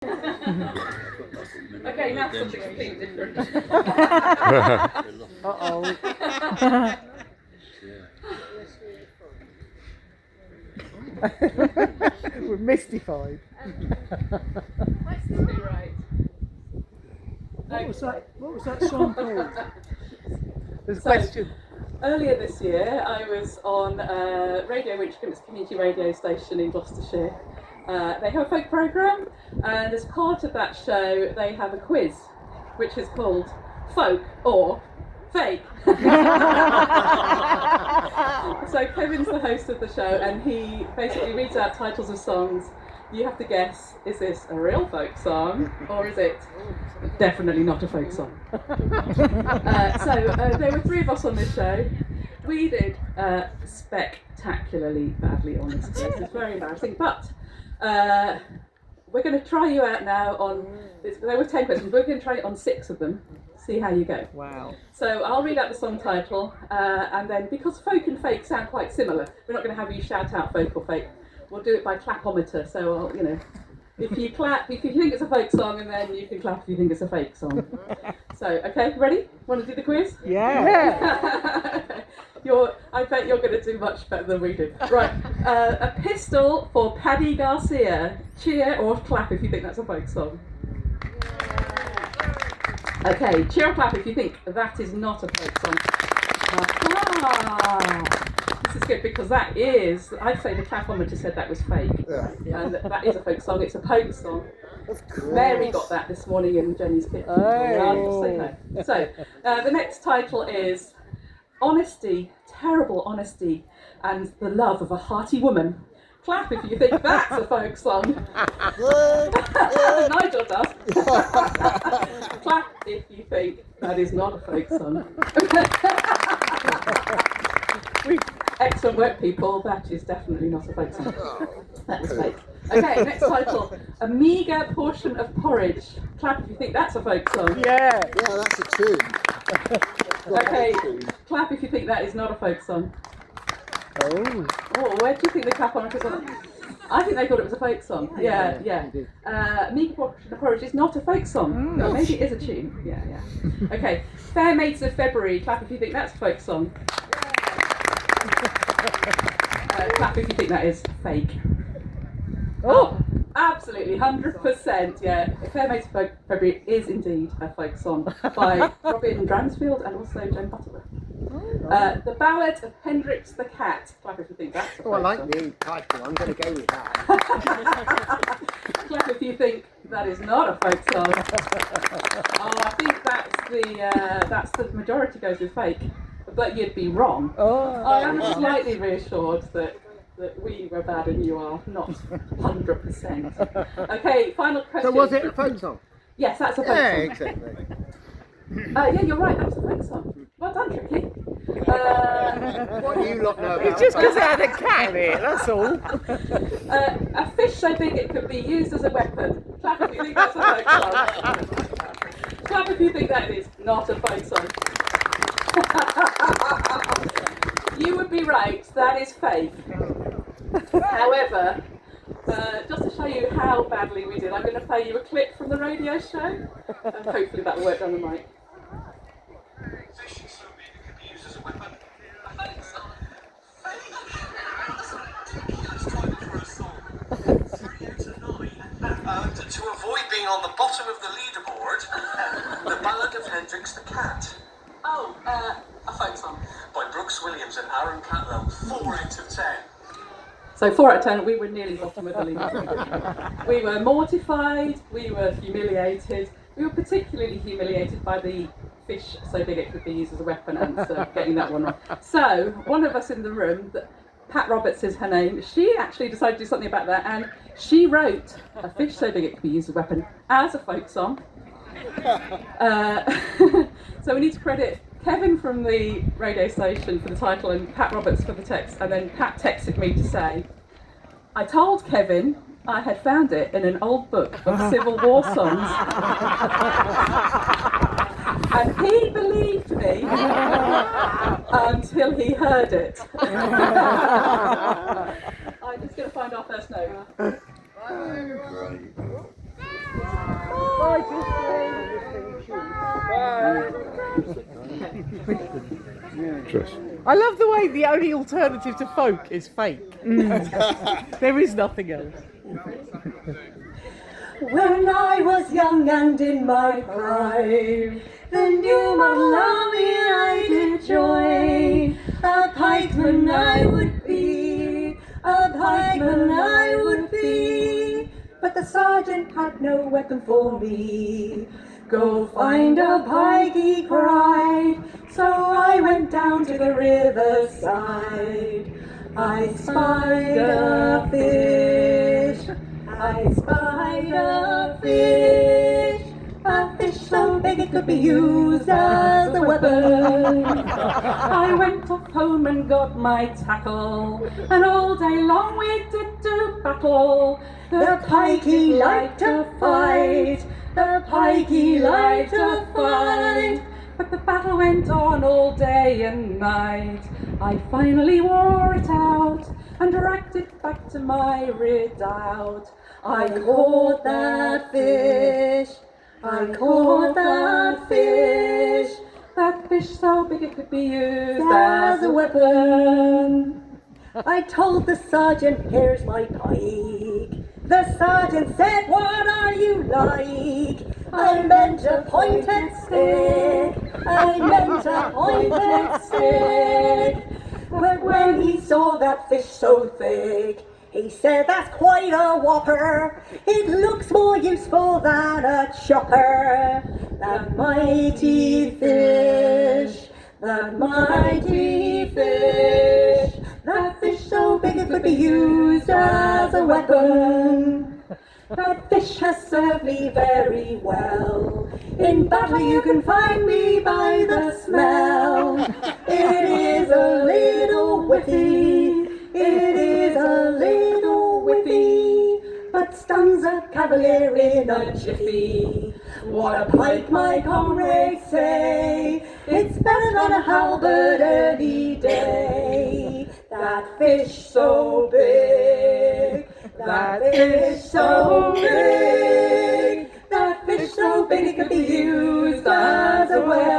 Okay, now something completely different. Uh-oh. We're mystified. Right. What was that song called? There's a So, question. Earlier this year, I was on Radio Winchcombe, it's a community radio station in Gloucestershire. They have a folk programme, and as part of that show, they have a quiz, which is called Folk or Fake. So Kevin's the host of the show, and he basically reads out titles of songs. You have to guess, is this a real folk song, or is it definitely not a folk song? So there were three of us on this show. We did spectacularly badly on this quiz. It's very embarrassing, but we're going to try you out now on this. There were 10 questions. We're going to try it on 6 of them. See how you go. Wow. So I'll read out the song title, and then because folk and fake sound quite similar, we're not going to have you shout out folk or fake. We'll do it by clapometer. So I'll, if you clap if you think it's a folk song, and then you can clap if you think it's a fake song. So okay, ready? Want to do the quiz? Yeah. I bet you're going to do much better than we do. Right, a pistol for Paddy Garcia. Cheer or clap if you think that's a folk song. Okay, cheer or clap if you think that is not a folk song. This is good because that is, I'd say the clapometer said that was fake. Yeah. And that is a folk song, it's a folk song. Mary got that this morning in Jenny's kitchen. Oh. So, the next title is Honesty, Terrible Honesty, and the Love of a Hearty Woman. Clap if you think that's a folk song. Nigel does. Clap if you think that is not a folk song. Excellent work, people. That is definitely not a folk song. That was fake. Okay, next title. A meagre portion of porridge. Clap if you think that's a folk song. Yeah. Yeah, that's a tune. Okay, clap if you think that is not a folk song. Oh. Oh, where do you think the clapometer was on? I think they thought it was a folk song. Yeah. Meagre portion of porridge is not a folk song. No, maybe it is a tune. Yeah. Okay, Fair Mates of February. Clap if you think that's a folk song. Clap if you think that is fake. Oh, absolutely, 100%. Yeah, Fair Mates of February is indeed a folk song by Robin Dransfield and also Jen Butterworth. The Ballad of Hendrix the Cat. Clap if you think that's a folk I like song. the title. I'm going to go with that. Clap if you think that is not a folk song. Oh, I think that's the majority goes with fake, but you'd be wrong. Oh. I am slightly reassured that we were bad and you are not 100%. Okay, final question. So was it a folk song? Yes, that's a folk Yeah, song. exactly. Yeah, you're right, that's a folk song. Well done, Tricky. What do you lot know about? It's just because it had a cat in it, that's all. A fish so big it could be used as a weapon. Clap if you think that's a folk song. Clap if you think that is not a folk song. You would be right, that is fake. However, just to show you how badly we did, I'm going to play you a clip from the radio show, and hopefully that will work down the mic. Fish so big it could be used as a weapon. A fake song. Ridiculous title for a song. 3 out of 9. And to avoid being on the bottom of the leaderboard, The Ballad of Hendrix the Cat. Oh, a folk song. By Brooks Williams and Aaron Catwell. 4 out of 10. So 4 out of 10, we were nearly bottom of the leaderboard. We were mortified, we were humiliated. We were particularly humiliated by the fish so big it could be used as a weapon answer, getting that one wrong. So, one of us in the room, Pat Roberts is her name, she actually decided to do something about that, and she wrote A Fish So Big It Could Be Used as a Weapon as a folk song. So we need to credit Kevin from the radio station for the title and Pat Roberts for the text, and then Pat texted me to say, I told Kevin I had found it in an old book of Civil War songs. And he believed me until he heard it. I'm just going to find our first note. I love the way the only alternative to folk is fake. There is nothing else. When I was young and in my prime, then you might love me I did join. A pikeman I would be, a pikeman I would be. But the sergeant had no weapon for me. Go find a pike, he cried. So I went down to the riverside. I spied a fish. I spied a fish so big it could be used as a weapon. I went off home and got my tackle, and all day long we did do battle. The pikey liked to fight, the pikey liked to fight. But the battle went on all day and night. I finally wore it out and dragged it back to my redoubt. I caught that fish, I caught that fish so big it could be used as a weapon. I told the sergeant, here's my pike. The sergeant said, what are you like? I meant a pointed stick, I meant a pointed stick. But when he saw that fish so thick, he said, that's quite a whopper. It looks more useful than a chopper. That mighty fish, that mighty fish. That fish so big it could be used as a weapon. That fish has served me very well. In battle you can find me by the smell. It is a little whiffy, it is a little whiffy, but stuns a cavalier in a jiffy. What a pike, my comrades say, it's better than a halberd any day. That fish so big, that fish so big, that fish so big it could be used as a weapon.